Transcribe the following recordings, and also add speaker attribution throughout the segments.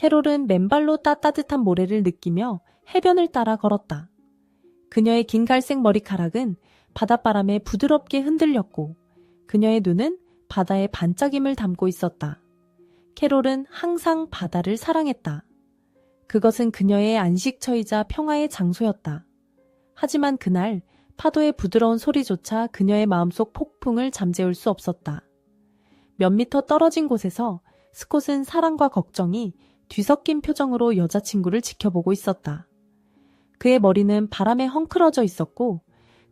Speaker 1: 캐롤은 맨발로 따뜻한 모래를 느끼며 해변을 따라 걸었다. 그녀의 긴 갈색 머리카락은 바닷바람에 부드럽게 흔들렸고 그녀의 눈은 바다의 반짝임을 담고 있었다. 캐롤은 항상 바다를 사랑했다. 그것은 그녀의 안식처이자 평화의 장소였다. 하지만 그날 파도의 부드러운 소리조차 그녀의 마음속 폭풍을 잠재울 수 없었다. 몇 미터 떨어진 곳에서 스콧은 사랑과 걱정이 뒤섞인 표정으로 여자친구를 지켜보고 있었다. 그의 머리는 바람에 헝클어져 있었고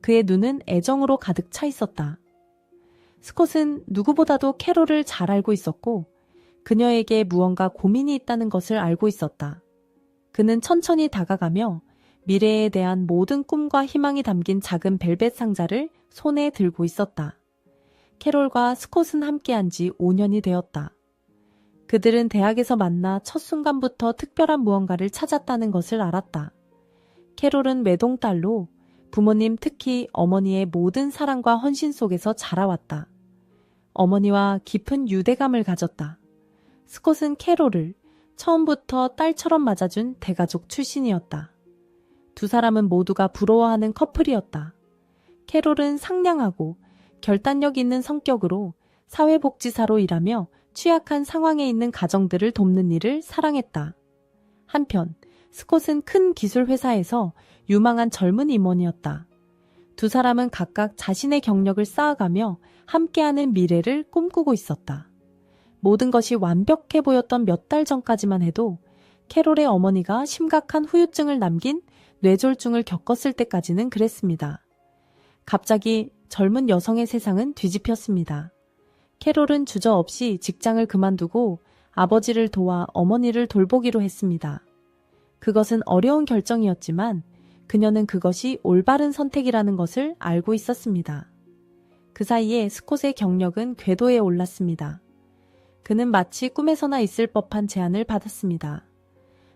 Speaker 1: 그의 눈은 애정으로 가득 차 있었다. 스콧은 누구보다도 캐롤을 잘 알고 있었고 그녀에게 무언가 고민이 있다는 것을 알고 있었다. 그는 천천히 다가가며 미래에 대한 모든 꿈과 희망이 담긴 작은 벨벳 상자를 손에 들고 있었다. 캐롤과 스콧은 함께한 지 5년이 되었다. 그들은 대학에서 만나 첫 순간부터 특별한 무언가를 찾았다는 것을 알았다. 캐롤은 외동딸로 부모님 특히 어머니의 모든 사랑과 헌신 속에서 자라왔다. 어머니와 깊은 유대감을 가졌다. 스콧은 캐롤을 처음부터 딸처럼 맞아준 대가족 출신이었다. 두 사람은 모두가 부러워하는 커플이었다. 캐롤은 상냥하고 결단력 있는 성격으로 사회복지사로 일하며 취약한 상황에 있는 가정들을 돕는 일을 사랑했다. 한편 스콧은 큰 기술 회사에서 유망한 젊은 임원이었다. 두 사람은 각각 자신의 경력을 쌓아가며 함께하는 미래를 꿈꾸고 있었다. 모든 것이 완벽해 보였던 몇 달 전까지만 해도 캐롤의 어머니가 심각한 후유증을 남긴 뇌졸중을 겪었을 때까지는 그랬습니다. 갑자기 젊은 여성의 세상은 뒤집혔습니다. 캐롤은 주저없이 직장을 그만두고 아버지를 도와 어머니를 돌보기로 했습니다. 그것은 어려운 결정이었지만 그녀는 그것이 올바른 선택이라는 것을 알고 있었습니다. 그 사이에 스콧의 경력은 궤도에 올랐습니다. 그는 마치 꿈에서나 있을 법한 제안을 받았습니다.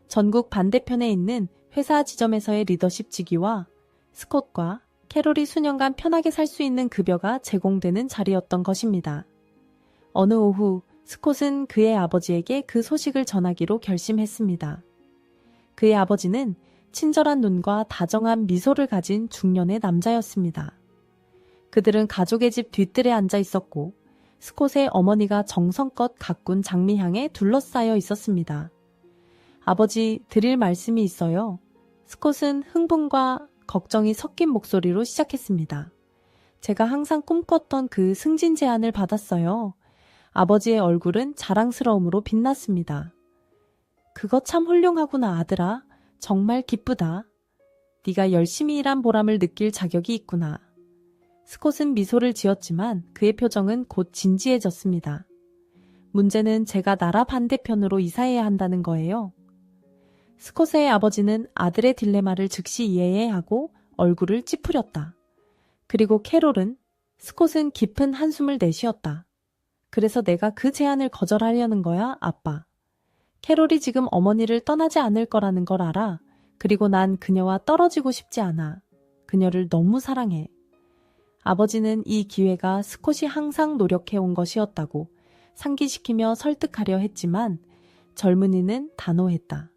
Speaker 1: 전국 반대편에 있는 회사 지점에서의 리더십 직위와 스콧과 캐롤이 수년간 편하게 살 수 있는 급여가 제공되는 자리였던 것입니다. 어느 오후 스콧은 그의 아버지에게 그 소식을 전하기로 결심했습니다. 그의 아버지는 친절한 눈과 다정한 미소를 가진 중년의 남자였습니다. 그들은 가족의 집 뒤뜰에 앉아 있었고 스콧의 어머니가 정성껏 가꾼 장미향에 둘러싸여 있었습니다. 아버지, 드릴 말씀이 있어요. 스콧은 흥분과 걱정이 섞인 목소리로 시작했습니다. 제가 항상 꿈꿨던 그 승진 제안을 받았어요. 아버지의 얼굴은 자랑스러움으로 빛났습니다. 그거 참 훌륭하구나, 아들아. 정말 기쁘다. 네가 열심히 일한 보람을 느낄 자격이 있구나. 스콧은 미소를 지었지만 그의 표정은 곧 진지해졌습니다. 문제는 제가 나라 반대편으로 이사해야 한다는 거예요. 스콧의 아버지는 아들의 딜레마를 즉시 이해해야 하고 얼굴을 찌푸렸다. 그리고 캐롤은 스콧은 깊은 한숨을 내쉬었다. 그래서 내가 그 제안을 거절하려는 거야, 아빠. 캐롤이 지금 어머니를 떠나지 않을 거라는 걸 알아. 그리고 난 그녀와 떨어지고 싶지 않아. 그녀를 너무 사랑해. 아버지는 이 기회가 스콧이 항상 노력해온 것이었다고 상기시키며 설득하려 했지만 젊은이는 단호했다.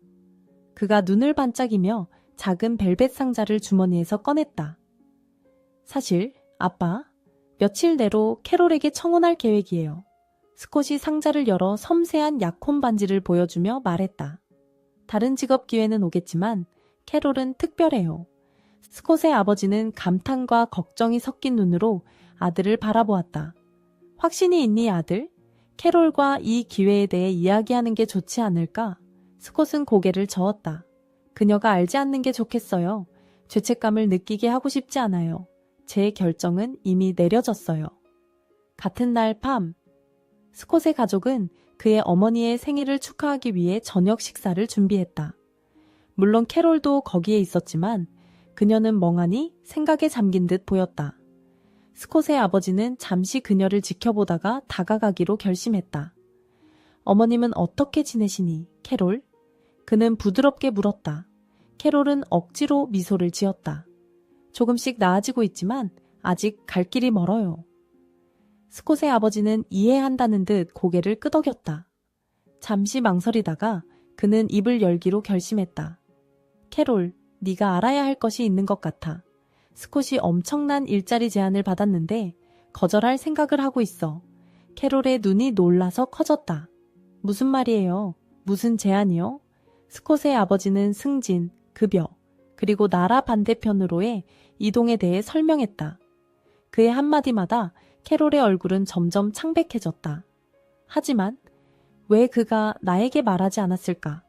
Speaker 1: 그가 눈을 반짝이며 작은 벨벳 상자를 주머니에서 꺼냈다. 사실 아빠, 며칠 내로 캐롤에게 청혼할 계획이에요. 스콧이 상자를 열어 섬세한 약혼 반지를 보여주며 말했다. 다른 직업 기회는 오겠지만 캐롤은 특별해요. 스콧의 아버지는 감탄과 걱정이 섞인 눈으로 아들을 바라보았다. 확신이 있니, 아들? 캐롤과 이 기회에 대해 이야기하는 게 좋지 않을까? 스콧은 고개를 저었다. 그녀가 알지 않는 게 좋겠어요. 죄책감을 느끼게 하고 싶지 않아요. 제 결정은 이미 내려졌어요. 같은 날 밤, 스콧의 가족은 그의 어머니의 생일을 축하하기 위해 저녁 식사를 준비했다. 물론 캐롤도 거기에 있었지만 그녀는 멍하니 생각에 잠긴 듯 보였다. 스콧의 아버지는 잠시 그녀를 지켜보다가 다가가기로 결심했다. 어머님은 어떻게 지내시니, 캐롤? 그는 부드럽게 물었다. 캐롤은 억지로 미소를 지었다. 조금씩 나아지고 있지만 아직 갈 길이 멀어요. 스콧의 아버지는 이해한다는 듯 고개를 끄덕였다. 잠시 망설이다가 그는 입을 열기로 결심했다. 캐롤, 네가 알아야 할 것이 있는 것 같아. 스콧이 엄청난 일자리 제안을 받았는데 거절할 생각을 하고 있어. 캐롤의 눈이 놀라서 커졌다. 무슨 말이에요? 무슨 제안이요? 스콧의 아버지는 승진, 급여, 그리고 나라 반대편으로의 이동에 대해 설명했다. 그의 한마디마다 캐롤의 얼굴은 점점 창백해졌다. 하지만 왜 그가 나에게 말하지 않았을까?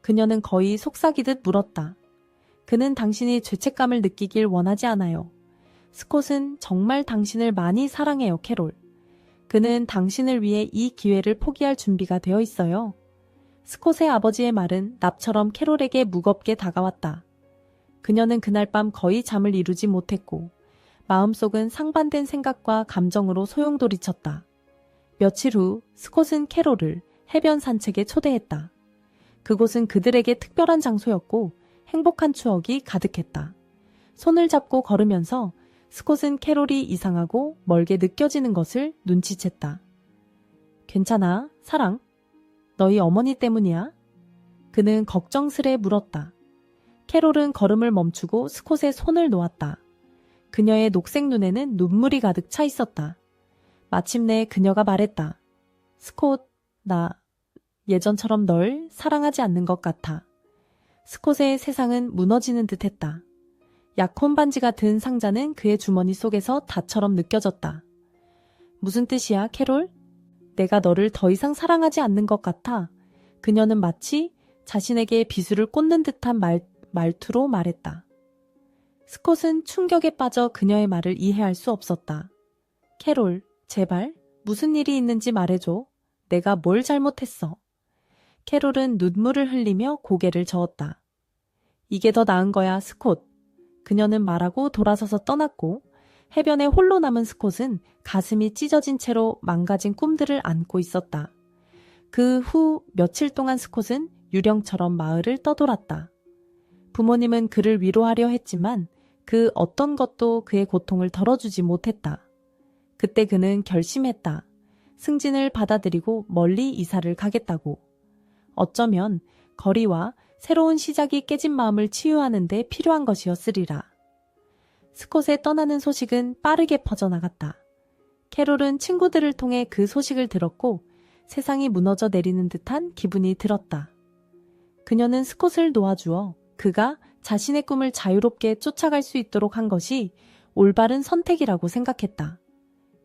Speaker 1: 그녀는 거의 속삭이듯 물었다. 그는 당신이 죄책감을 느끼길 원하지 않아요. 스콧은 정말 당신을 많이 사랑해요, 캐롤. 그는 당신을 위해 이 기회를 포기할 준비가 되어 있어요. 스콧의 아버지의 말은 납처럼 캐롤에게 무겁게 다가왔다. 그녀는 그날 밤 거의 잠을 이루지 못했고 마음속은 상반된 생각과 감정으로 소용돌이쳤다. 며칠 후 스콧은 캐롤을 해변 산책에 초대했다. 그곳은 그들에게 특별한 장소였고 행복한 추억이 가득했다. 손을 잡고 걸으면서 스콧은 캐롤이 이상하고 멀게 느껴지는 것을 눈치챘다. 괜찮아, 사랑? 너희 어머니 때문이야? 그는 걱정스레 물었다. 캐롤은 걸음을 멈추고 스콧의 손을 놓았다. 그녀의 녹색 눈에는 눈물이 가득 차 있었다. 마침내 그녀가 말했다. 스콧, 나 예전처럼 널 사랑하지 않는 것 같아. 스콧의 세상은 무너지는 듯했다. 약혼 반지가 든 상자는 그의 주머니 속에서 닷처럼 느껴졌다. 무슨 뜻이야, 캐롤? 내가 너를 더 이상 사랑하지 않는 것 같아. 그녀는 마치 자신에게 비수를 꽂는 듯한 말투로 말했다. 스콧은 충격에 빠져 그녀의 말을 이해할 수 없었다. 캐롤, 제발 무슨 일이 있는지 말해줘. 내가 뭘 잘못했어? 캐롤은 눈물을 흘리며 고개를 저었다. 이게 더 나은 거야, 스콧. 그녀는 말하고 돌아서서 떠났고 해변에 홀로 남은 스콧은 가슴이 찢어진 채로 망가진 꿈들을 안고 있었다. 그 후 며칠 동안 스콧은 유령처럼 마을을 떠돌았다. 부모님은 그를 위로하려 했지만 그 어떤 것도 그의 고통을 덜어주지 못했다. 그때 그는 결심했다. 승진을 받아들이고 멀리 이사를 가겠다고. 어쩌면 거리와 새로운 시작이 깨진 마음을 치유하는 데 필요한 것이었으리라. 스콧의 떠나는 소식은 빠르게 퍼져나갔다. 캐롤은 친구들을 통해 그 소식을 들었고 세상이 무너져 내리는 듯한 기분이 들었다. 그녀는 스콧을 놓아주어 그가 자신의 꿈을 자유롭게 쫓아갈 수 있도록 한 것이 올바른 선택이라고 생각했다.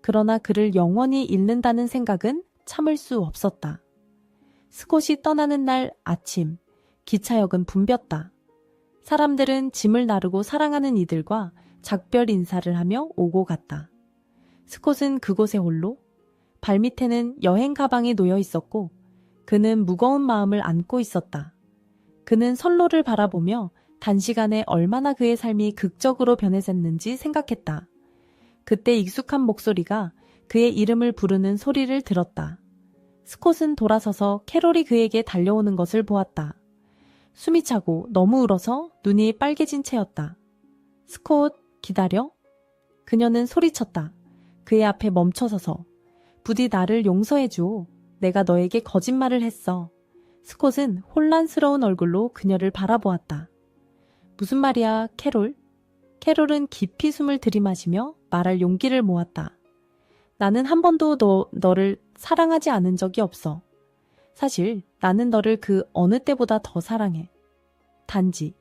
Speaker 1: 그러나 그를 영원히 잃는다는 생각은 참을 수 없었다. 스콧이 떠나는 날 아침, 기차역은 붐볐다. 사람들은 짐을 나르고 사랑하는 이들과 작별 인사를 하며 오고 갔다. 스콧은 그곳에 홀로, 발밑에는 여행 가방이 놓여 있었고 그는 무거운 마음을 안고 있었다. 그는 선로를 바라보며 단시간에 얼마나 그의 삶이 극적으로 변해졌는지 생각했다. 그때 익숙한 목소리가 그의 이름을 부르는 소리를 들었다. 스콧은 돌아서서 캐롤이 그에게 달려오는 것을 보았다. 숨이 차고 너무 울어서 눈이 빨개진 채였다. 스콧, 기다려? 그녀는 소리쳤다. 그의 앞에 멈춰서서. 부디 나를 용서해줘. 내가 너에게 거짓말을 했어. 스콧은 혼란스러운 얼굴로 그녀를 바라보았다. 무슨 말이야, 캐롤? 캐롤은 깊이 숨을 들이마시며 말할 용기를 모았다. 나는 한 번도 너를 사랑하지 않은 적이 없어. 사실 나는 너를 그 어느 때보다 더 사랑해. 단지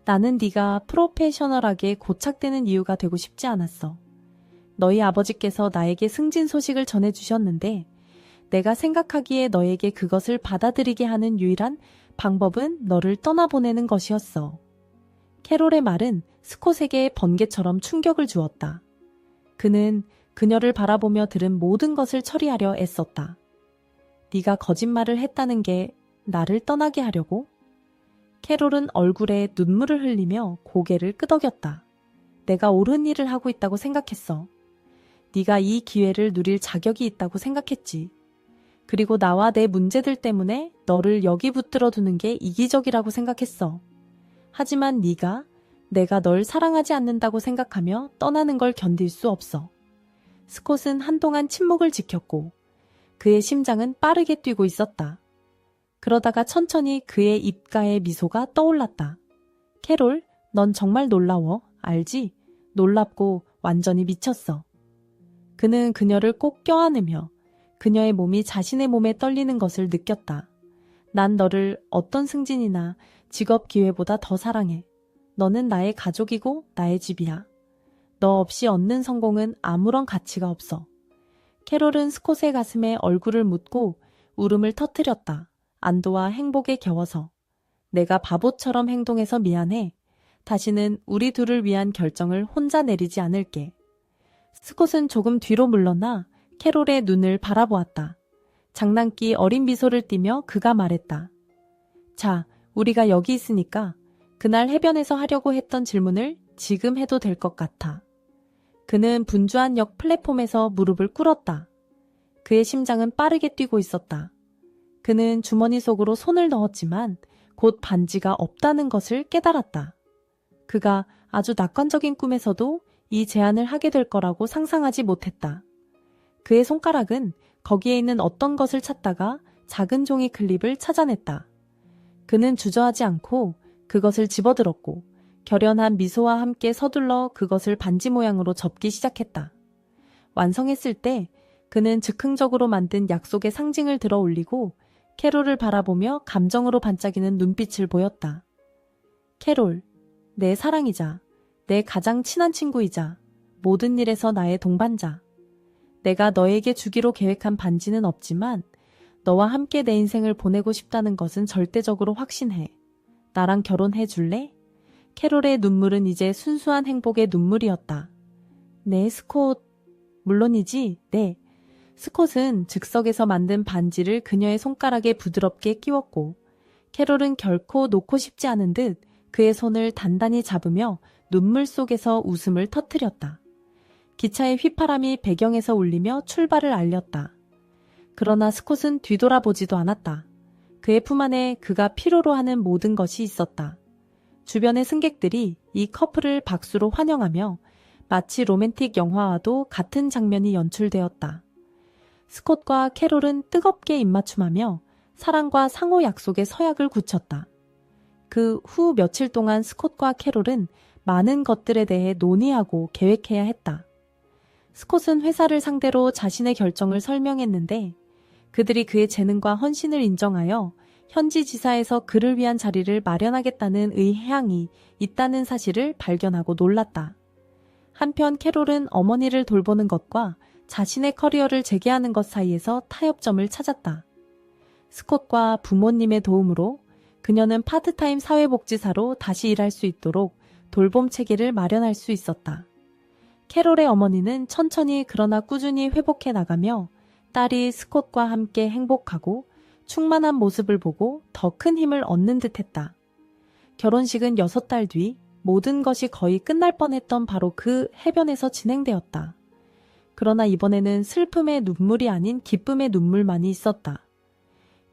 Speaker 1: 나는 네가 프로페셔널하게 고착되는 이유가 되고 싶지 않았어. 너희 아버지께서 나에게 승진 소식을 전해주셨는데 내가 생각하기에 너에게 그것을 받아들이게 하는 유일한 방법은 너를 떠나보내는 것이었어. 캐롤의 말은 스콧에게 번개처럼 충격을 주었다. 그는 그녀를 바라보며 들은 모든 것을 처리하려 애썼다. 네가 거짓말을 했다는 게 나를 떠나게 하려고? 캐롤은 얼굴에 눈물을 흘리며 고개를 끄덕였다. 내가 옳은 일을 하고 있다고 생각했어. 네가 이 기회를 누릴 자격이 있다고 생각했지. 그리고 나와 내 문제들 때문에 너를 여기 붙들어 두는 게 이기적이라고 생각했어. 하지만 네가 내가 널 사랑하지 않는다고 생각하며 떠나는 걸 견딜 수 없어. 스콧은 한동안 침묵을 지켰고 그의 심장은 빠르게 뛰고 있었다. 그러다가 천천히 그의 입가에 미소가 떠올랐다. 캐롤, 넌 정말 놀라워. 알지? 놀랍고 완전히 미쳤어. 그는 그녀를 꼭 껴안으며 그녀의 몸이 자신의 몸에 떨리는 것을 느꼈다. 난 너를 어떤 승진이나 직업 기회보다 더 사랑해. 너는 나의 가족이고 나의 집이야. 너 없이 얻는 성공은 아무런 가치가 없어. 캐롤은 스콧의 가슴에 얼굴을 묻고 울음을 터뜨렸다. 안도와 행복에 겨워서. 내가 바보처럼 행동해서 미안해. 다시는 우리 둘을 위한 결정을 혼자 내리지 않을게. 스콧은 조금 뒤로 물러나 캐롤의 눈을 바라보았다. 장난기 어린 미소를 띠며 그가 말했다. 자, 우리가 여기 있으니까 그날 해변에서 하려고 했던 질문을 지금 해도 될 것 같아. 그는 분주한 역 플랫폼에서 무릎을 꿇었다. 그의 심장은 빠르게 뛰고 있었다. 그는 주머니 속으로 손을 넣었지만 곧 반지가 없다는 것을 깨달았다. 그가 아주 낙관적인 꿈에서도 이 제안을 하게 될 거라고 상상하지 못했다. 그의 손가락은 거기에 있는 어떤 것을 찾다가 작은 종이 클립을 찾아냈다. 그는 주저하지 않고 그것을 집어들었고 결연한 미소와 함께 서둘러 그것을 반지 모양으로 접기 시작했다. 완성했을 때 그는 즉흥적으로 만든 약속의 상징을 들어 올리고 캐롤을 바라보며 감정으로 반짝이는 눈빛을 보였다. 캐롤, 내 사랑이자 내 가장 친한 친구이자 모든 일에서 나의 동반자. 내가 너에게 주기로 계획한 반지는 없지만 너와 함께 내 인생을 보내고 싶다는 것은 절대적으로 확신해. 나랑 결혼해 줄래? 캐롤의 눈물은 이제 순수한 행복의 눈물이었다. 네, 스콧. 물론이지, 네. 스콧은 즉석에서 만든 반지를 그녀의 손가락에 부드럽게 끼웠고 캐롤은 결코 놓고 싶지 않은 듯 그의 손을 단단히 잡으며 눈물 속에서 웃음을 터뜨렸다. 기차의 휘파람이 배경에서 울리며 출발을 알렸다. 그러나 스콧은 뒤돌아보지도 않았다. 그의 품 안에 그가 필요로 하는 모든 것이 있었다. 주변의 승객들이 이 커플을 박수로 환영하며 마치 로맨틱 영화와도 같은 장면이 연출되었다. 스콧과 캐롤은 뜨겁게 입맞춤하며 사랑과 상호 약속의 서약을 굳혔다. 그 후 며칠 동안 스콧과 캐롤은 많은 것들에 대해 논의하고 계획해야 했다. 스콧은 회사를 상대로 자신의 결정을 설명했는데 그들이 그의 재능과 헌신을 인정하여 현지 지사에서 그를 위한 자리를 마련하겠다는 의향이 있다는 사실을 발견하고 놀랐다. 한편 캐롤은 어머니를 돌보는 것과 자신의 커리어를 재개하는 것 사이에서 타협점을 찾았다. 스콧과 부모님의 도움으로 그녀는 파트타임 사회복지사로 다시 일할 수 있도록 돌봄 체계를 마련할 수 있었다. 캐롤의 어머니는 천천히 그러나 꾸준히 회복해 나가며 딸이 스콧과 함께 행복하고 충만한 모습을 보고 더 큰 힘을 얻는 듯했다. 결혼식은 6달 뒤 모든 것이 거의 끝날 뻔했던 바로 그 해변에서 진행되었다. 그러나 이번에는 슬픔의 눈물이 아닌 기쁨의 눈물만이 있었다.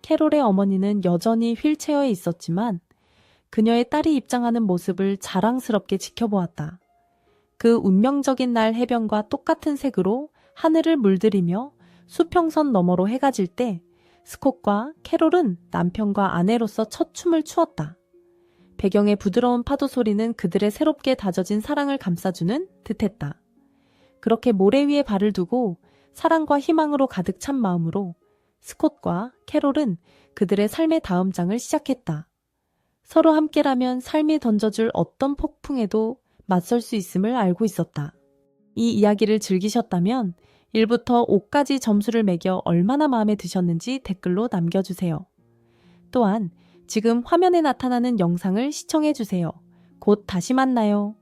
Speaker 1: 캐롤의 어머니는 여전히 휠체어에 있었지만 그녀의 딸이 입장하는 모습을 자랑스럽게 지켜보았다. 그 운명적인 날 해변과 똑같은 색으로 하늘을 물들이며 수평선 너머로 해가 질 때 스콧과 캐롤은 남편과 아내로서 첫 춤을 추었다. 배경의 부드러운 파도 소리는 그들의 새롭게 다져진 사랑을 감싸주는 듯했다. 그렇게 모래 위에 발을 두고 사랑과 희망으로 가득 찬 마음으로 스콧과 캐롤은 그들의 삶의 다음 장을 시작했다. 서로 함께라면 삶이 던져줄 어떤 폭풍에도 맞설 수 있음을 알고 있었다. 이 이야기를 즐기셨다면 1부터 5까지 점수를 매겨 얼마나 마음에 드셨는지 댓글로 남겨주세요. 또한 지금 화면에 나타나는 영상을 시청해주세요. 곧 다시 만나요.